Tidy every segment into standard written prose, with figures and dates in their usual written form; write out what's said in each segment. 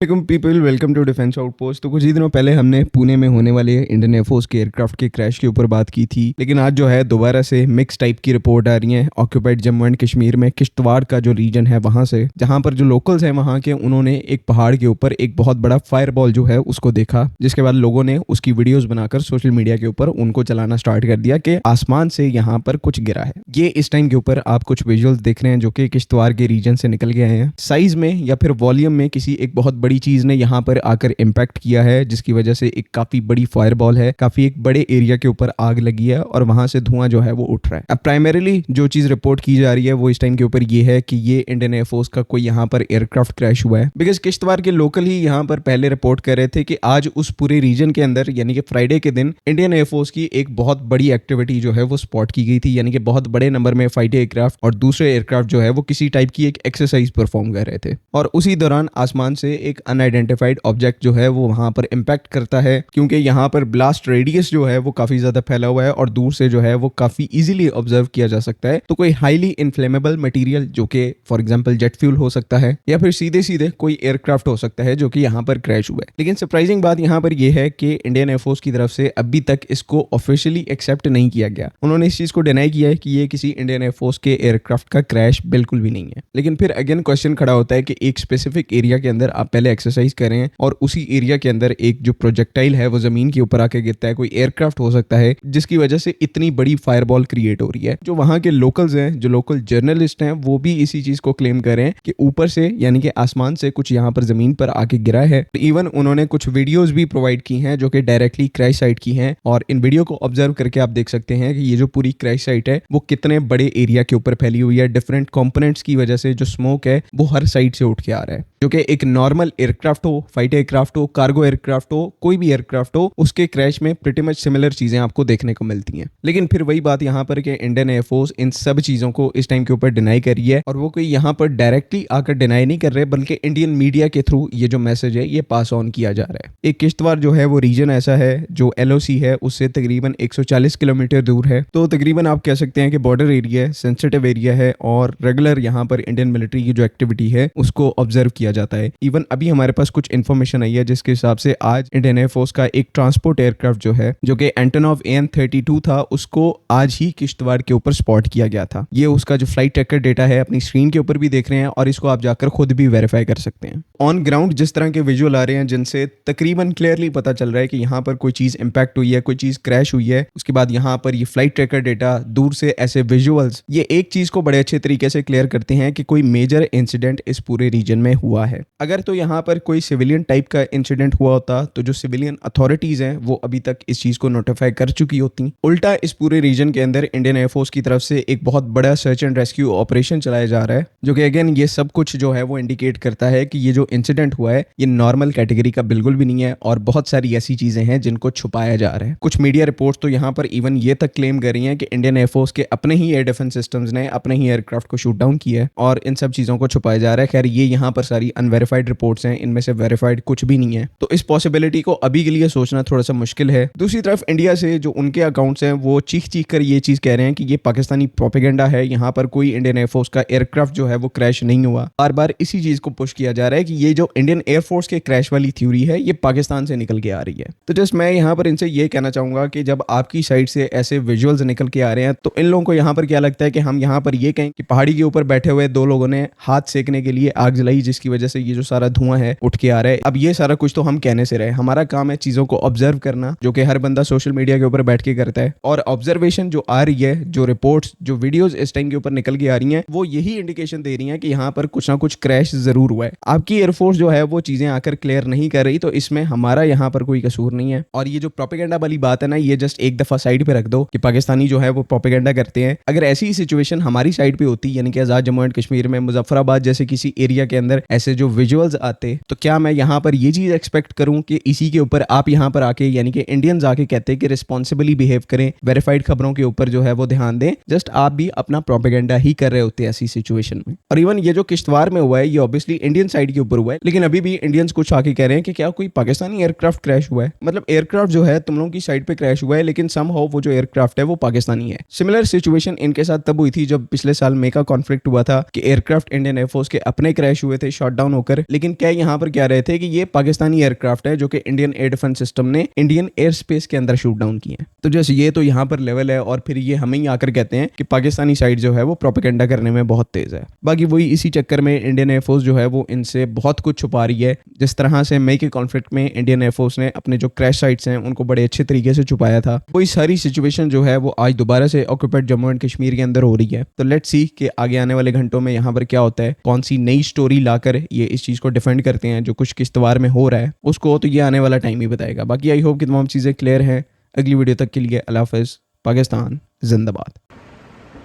People welcome to defence outpost. तो कुछ ही दिनों पहले हमने पुणे में होने वाले इंडियन एयरफोर्स के एयरक्राफ्ट के क्रैश के ऊपर बात की थी, लेकिन आज जो है दोबारा से मिक्स टाइप की रिपोर्ट आ रही है ऑक्यूपाइड जम्मू एंड कश्मीर में किश्तवाड़ का जो रीजन है वहां से, जहां पर जो लोकल्स हैं वहां के, उन्होंने एक पहाड़ के ऊपर एक बहुत बड़ा फायरबॉल जो है उसको देखा, जिसके बाद लोगों ने उसकी वीडियोज बनाकर सोशल मीडिया के ऊपर उनको चलाना स्टार्ट कर दिया कि आसमान से यहाँ पर कुछ गिरा है। ये इस टाइम के ऊपर आप कुछ विजुअल्स देख रहे हैं जो कि किश्तवाड़ के रीजन से निकल के आए हैं। साइज में या फिर वॉल्यूम में किसी एक बहुत बड़ी चीज ने यहाँ पर आकर इंपैक्ट किया है, जिसकी वजह से एक काफी बड़ी फायरबॉल है, काफी एक बड़े एरिया के ऊपर आग लगी है और वहां से धुआं जो है वो उठ रहा है। अब प्राइमरीली जो चीज रिपोर्ट की जा रही है वो इस टाइम के ऊपर ये है कि ये इंडियन एयरफोर्स का कोई यहाँ पर एयरक्राफ्ट क्रैश हुआ है, बिकॉज किश्तवाड़ के लोकल ही यहाँ पर पहले रिपोर्ट कर रहे थे कि आज उस पूरे रीजन के अंदर यानी कि फ्राइडे के दिन इंडियन एयरफोर्स की एक बहुत बड़ी एक्टिविटी जो है वो स्पॉट की गई थी, यानी कि बहुत बड़े नंबर में फाइटर एयरक्राफ्ट और दूसरे एयरक्राफ्ट जो है वो किसी टाइप की एक एक्सरसाइज परफॉर्म कर रहे थे, और उसी दौरान आसमान से एक अनआइडेंटिफाइड ऑब्जेक्ट जो है वो वहां पर इंपैक्ट करता है, क्योंकि यहाँ पर ब्लास्ट रेडियस जो है वो काफी ज्यादा फैला हुआ है और दूर से जो है वो काफी इजीली ऑब्जर्व किया जा सकता है। तो कोई हाईली इन्फ्लेमेबल मटेरियल जो कि फॉर एग्जांपल जेट फ्यूल हो सकता है या फिर सीधे सीधे कोई एयरक्राफ्ट हो सकता है जो कि यहाँ पर क्रैश हुआ है। लेकिन सरप्राइजिंग बात यहाँ पर यह है कि इंडियन एयरफोर्स की तरफ से अभी तक इसको ऑफिशियली एक्सेप्ट नहीं किया गया। उन्होंने इस चीज को डिनाई किया है कि ये किसी इंडियन एयरफोर्स के एयरक्राफ्ट का क्रैश बिल्कुल भी नहीं है। लेकिन फिर अगेन क्वेश्चन खड़ा होता है कि एक स्पेसिफिक एरिया के अंदर आप पहले एक्सरसाइज करें और उसी एरिया के अंदर एक जो प्रोजेक्टाइल है वो जमीन के ऊपर आके गिरता है, कोई एयरक्राफ्ट हो सकता है, जिसकी वजह से इतनी बड़ी फायरबॉल क्रिएट हो रही है। जो वहां के लोकल्स हैं, जो लोकल जर्नलिस्ट हैं, वो भी इसी चीज को क्लेम कर रहे हैं कि ऊपर से यानी कि आसमान से कुछ यहाँ पर जमीन पर आके गिरा है। इवन उन्होंने कुछ वीडियोस भी प्रोवाइड की हैं जो कि डायरेक्टली क्रैश साइट की हैं, और इन वीडियो को ऑब्जर्व करके आप देख सकते हैं कि ये जो पूरी क्रैश साइट है वो कितने बड़े एरिया के ऊपर फैली हुई है। डिफरेंट कंपोनेंट्स की वजह से जो स्मोक है वो हर साइड से उठ के आ रहा है, जो कि एक नॉर्मल एयरक्राफ्ट हो, फाइटर एयरक्राफ्ट हो, कार्गो एयरक्राफ्ट हो, कोई भी एयरक्राफ्ट हो, उसके क्रैश में प्रीटी मच सिमिलर चीजें आपको देखने को मिलती हैं। लेकिन फिर वही बात यहाँ पर कि इंडियन एयरफोर्स इन सब चीजों को इस टाइम के ऊपर डिनाई कर रही है, और वो कोई यहाँ पर डायरेक्टली आकर डिनाई नहीं कर रहे, बल्कि इंडियन मीडिया के थ्रू ये जो मैसेज है ये पास ऑन किया जा रहा है। एक किश्तवाड़ जो है वो रीजन ऐसा है जो LOC है उससे तकरीबन 140 किलोमीटर दूर है, तो तकरीबन आप कह सकते हैं कि बॉर्डर एरिया है, सेंसिटिव एरिया है, और रेगुलर यहाँ पर इंडियन मिलिट्री की जो एक्टिविटी है उसको ऑब्जर्व किया जाता है। इवन अभी हमारे पास कुछ इन्फॉर्मेशन आई है जिसके हिसाब से आज इंडियन एयरफोर्स का एक ट्रांसपोर्ट एयरक्राफ्ट जो है, जो कि एंटोनोव AN-32 था, उसको आज ही किश्तवाड़ के ऊपर स्पॉट किया गया था। ये उसका जो फ्लाइट ट्रैकर डेटा है अपनी स्क्रीन के ऊपर भी देख रहे हैं, और इसको आप जाकर खुद भी वेरीफाई कर सकते हैं। ऑन ग्राउंड जिस तरह के विजुअल आ रहे हैं जिनसे तकरीबन क्लियरली पता चल रहा है कि यहाँ पर कोई चीज इंपैक्ट हुई है, कोई चीज क्रैश हुई है। उसके बाद यहाँ पर ये फ्लाइट ट्रैकर डेटा, दूर से ऐसे विजुअल्स, ये एक चीज को बड़े अच्छे तरीके से क्लियर करते हैं कि कोई मेजर इंसिडेंट इस पूरे रीजन में हुआ है। अगर तो यहाँ पर कोई सिविलियन टाइप का इंसिडेंट हुआ होता तो जो सिविलियन अथॉरिटीज हैं वो अभी तक इस चीज को नोटिफाई कर चुकी होती। उल्टा इस पूरे रीजन के अंदर इंडियन एयरफोर्स की तरफ से एक बहुत बड़ा सर्च एंड रेस्क्यू ऑपरेशन चलाया जा रहा है, जो कि अगेन ये सब कुछ जो है वो इंडिकेट करता है कि ये जो इंसिडेंट हुआ है ये नॉर्मल कैटेगरी का बिल्कुल भी नहीं है, और बहुत सारी ऐसी चीजें हैं जिनको छुपाया जा रहा है। कुछ मीडिया रिपोर्ट्स तो यहाँ पर इवन ये तक क्लेम कर रही हैं कि इंडियन एयरफोर्स के अपने ही एयर डिफेंस सिस्टम्स ने अपने ही एयरक्राफ्ट को शूट डाउन किया है, और इन सब चीजों को छुपाया जा रहा है। खैर ये यहाँ पर सारी अनवेरिफाइड रिपोर्ट्स हैं, इनमें से वेरीफाइड कुछ भी नहीं है, तो इस पॉसिबिलिटी को अभी के लिए सोचना थोड़ा सा मुश्किल है। दूसरी तरफ इंडिया से जो उनके अकाउंट्स हैं वो चीख चीख कर ये चीज कह रहे हैं कि ये पाकिस्तानी प्रोपेगेंडा है, यहाँ पर कोई इंडियन एयरफोर्स का एयरक्राफ्ट जो है वो क्रैश नहीं हुआ। बार बार इसी चीज को पुश किया जा रहा है कि ये जो इंडियन एयरफोर्स के क्रैश वाली थ्योरी है ये पाकिस्तान से निकल के आ रही है। तो जस्ट मैं यहाँ पर इनसे ये कहना चाहूंगा कि जब आपकी साइड से ऐसे विजुअल्स निकल के आ रहे हैं तो इन लोगों को यहाँ पर क्या लगता है कि हम यहाँ पर ये कहें कि पहाड़ी के ऊपर बैठे हुए दो लोगों ने हाथ सेकने के लिए आग जलाई, जिसकी वजह से ये जो सारा धुआं है उठ के आ रहा है। अब ये सारा कुछ तो हम कहने से रहे, हमारा काम है चीजों को ऑब्जर्व करना, जो कि हर बंदा सोशल मीडिया के ऊपर बैठ के करता है, और ऑब्जर्वेशन जो आ रही है, जो रिपोर्ट्स, जो वीडियोस इस टाइम के ऊपर निकल के आ रही हैं, वो यही इंडिकेशन दे रही हैं कि यहाँ पर कुछ ना कुछ क्रैश जरूर हुआ है। आपकी एयरफोर्स जो है वो चीजें आकर क्लियर नहीं कर रही, तो इसमें हमारा यहाँ पर कोई कसूर नहीं है। और ये जो प्रोपेगेंडा वाली बात है ना, ये जस्ट एक दफा साइड पे रख दो कि पाकिस्तानी जो है वो प्रोपेगेंडा करते हैं। अगर ऐसी सिचुएशन हमारी साइड पे होती, यानी कि आजाद जम्मू एंड कश्मीर में मुजफ्फराबाद जैसे किसी एरिया के अंदर ऐसे जो विजुअल्स आते, तो क्या मैं यहाँ पर ये चीज एक्सपेक्ट करूं कि इसी के ऊपर आप यहाँ पर आके यानी कि इंडियंस आके कहते हैं कि रिस्पॉन्सिबली बिहेव करें, वेरीफाइड खबरों के ऊपर जो है वो ध्यान दें। जस्ट आप भी अपना प्रोपेगेंडा ही कर रहे होते हैं ऐसी सिचुएशन में। और इवन ये जो किश्तवाड़ में हुआ है ये ऑब्वियसली इंडियन साइड के ऊपर हुआ है, लेकिन अभी भी इंडियंस कुछ आके कह रहे हैं कि क्या कोई पाकिस्तानी एयरक्राफ्ट क्रैश हुआ है। मतलब एयरक्राफ्ट जो है तुम लोगों की साइड पे क्रैश हुआ है, लेकिन समहाउ वो जो एयरक्राफ्ट है वो पाकिस्तानी है। सिमिलर सिचुएशन इनके साथ तब हुई थी जब पिछले साल मे का कॉन्फ्लिक्ट हुआ था कि एयरक्राफ्ट इंडियन एयरफोर्स के अपने क्रैश हुए थे शॉट डाउन होकर, लेकिन क्या कह यहाँ पर क्या रहे थे कि ये पाकिस्तानी एयरक्राफ्ट है जो कि इंडियन एयर डिफेंस सिस्टम ने इंडियन एयर स्पेस के अंदर शूट डाउन किए हैं। तो जैसे ये तो यहाँ पर लेवल है, और फिर ये हमें ही आकर कहते हैं कि पाकिस्तानी साइड जो है वो प्रोपेगेंडा करने में बहुत तेज है। बाकी वही इसी चक्कर में इंडियन एयरफोर्स जो है वो इनसे बहुत कुछ छुपा रही है। जिस तरह से मई के कॉन्फ्लिक्ट में इंडियन एयरफोर्स ने अपने जो क्रैश साइट्स हैं उनको बड़े अच्छे तरीके से छुपाया था, वही सारी सिचुएशन जो है वो आज दोबारा से ऑक्यूपाइड जम्मू एंड कश्मीर के अंदर हो रही है। तो लेट्स सी कि आगे आने वाले घंटों में यहाँ पर क्या होता है, कौन सी नई स्टोरी लाकर ये इस चीज को डिफेंड करते हैं जो कुछ किश्तवाड़ में हो रहा है, उसको तो ये आने वाला टाइम ही बताएगा। बाकी आई होप कि तमाम चीजें क्लियर हैं। अगली वीडियो तक के लिए अल्लाह हाफ़िज़। पाकिस्तान जिंदाबाद।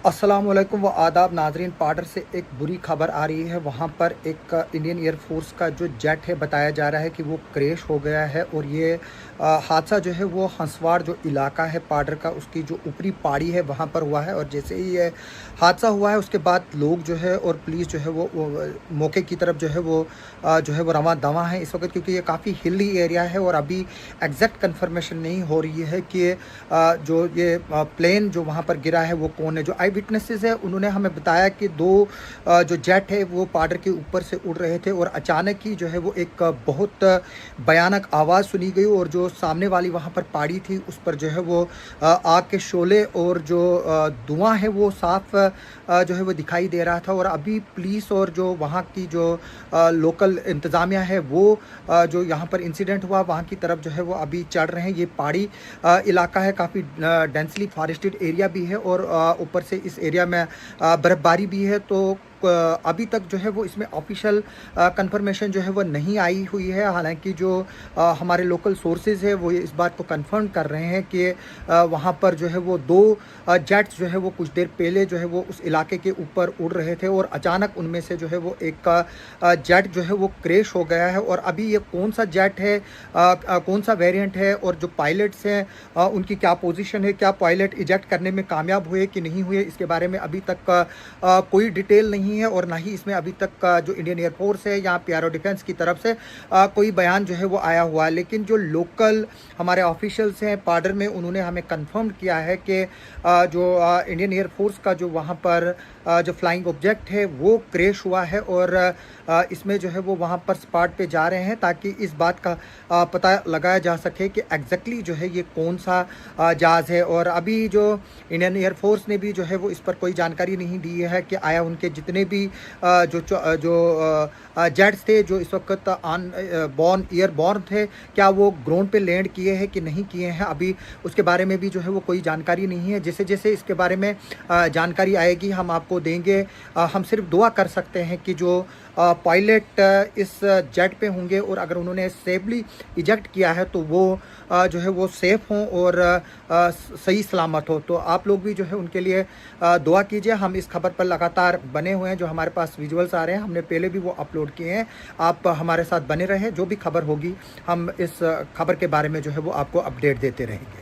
अस्सलाम वालेकुम व आदाब नाजरीन। पार्डर से एक बुरी खबर आ रही है। वहाँ पर एक इंडियन एयरफोर्स का जो जेट है बताया जा रहा है कि वो क्रैश हो गया है, और ये हादसा जो है वो हंसवाड़ जो इलाका है पार्डर का, उसकी जो ऊपरी पहाड़ी है वहाँ पर हुआ है। और जैसे ही ये हादसा हुआ है उसके बाद लोग जो है और पुलिस जो है वो मौके की तरफ जो है वो रवां दवा है इस वक्त, क्योंकि ये काफ़ी हिली एरिया है और अभी एग्जैक्ट कंफर्मेशन नहीं हो रही है कि जो ये प्लेन जो वहाँ पर गिरा है वो कौन है। जो आई विटनेसेस है उन्होंने हमें बताया कि दो जो जेट है वो पार्डर के ऊपर से उड़ रहे थे, और अचानक ही जो है वो एक बहुत भयानक आवाज़ सुनी गई, और जो सामने वाली वहाँ पर पहाड़ी थी उस पर जो है वो आग के शोले और जो धुआं है वो साफ जो है वो दिखाई दे रहा था। और अभी पुलिस और जो वहाँ की जो लोकल इंतज़ामिया है वो जो यहाँ पर इंसिडेंट हुआ वहाँ की तरफ जो है वो अभी चढ़ रहे हैं। ये पहाड़ी इलाका है, काफ़ी डेंसली फॉरेस्टेड एरिया भी है, और ऊपर से इस एरिया में बर्फ़बारी भी है। तो अभी तक जो है वो इसमें ऑफिशियल कंफर्मेशन जो है वो नहीं आई हुई है। हालांकि जो हमारे लोकल सोर्सेज है वो इस बात को कंफर्म कर रहे हैं कि वहाँ पर जो है वो दो जेट्स जो है वो कुछ देर पहले जो है वो उस इलाके के ऊपर उड़ रहे थे, और अचानक उनमें से जो है वो एक जेट जो है वो क्रैश हो गया है। और अभी ये कौन सा जेट है, कौन सा वेरिएंट है, और जो पायलट्स हैं उनकी क्या पोजीशन है, क्या पायलट इजेक्ट करने में कामयाब हुए कि नहीं हुए, इसके बारे में अभी तक कोई डिटेल नहीं है। और ना ही इसमें अभी तक का जो इंडियन एयरफोर्स है या एरो डिफेंस की तरफ से कोई बयान जो है वो आया हुआ है। लेकिन जो लोकल हमारे ऑफिशियल्स हैं पार्डर में, उन्होंने हमें कंफर्म किया है कि जो इंडियन एयरफोर्स का जो वहाँ पर जो फ्लाइंग ऑब्जेक्ट है वो क्रैश हुआ है, और इसमें जो है वो वहाँ पर स्पॉट पे जा रहे हैं ताकि इस बात का पता लगाया जा सके कि एग्जैक्टली जो है ये कौन सा जहाज़ है। और अभी जो इंडियन एयरफोर्स ने भी जो है वो इस पर कोई जानकारी नहीं दी है कि आया उनके जितने भी जो जेट्स थे जो इस वक्त एयरबॉर्न थे, क्या वो ग्राउंड पे लैंड किए हैं कि नहीं किए हैं, अभी उसके बारे में भी जो है वो कोई जानकारी नहीं है। जैसे जैसे इसके बारे में जानकारी आएगी हम आपको देंगे। हम सिर्फ दुआ कर सकते हैं कि जो पायलट इस जेट पे होंगे और अगर उन्होंने सेफली इजेक्ट किया है तो वो जो है वो सेफ़ हों और सही सलामत हो। तो आप लोग भी जो है उनके लिए दुआ कीजिए। हम इस खबर पर लगातार बने हुए हैं, जो हमारे पास विजुअल्स आ रहे हैं हमने पहले भी वो अपलोड किए हैं। आप हमारे साथ बने रहें, जो भी खबर होगी हम इस खबर के बारे में जो है वो आपको अपडेट देते रहेंगे।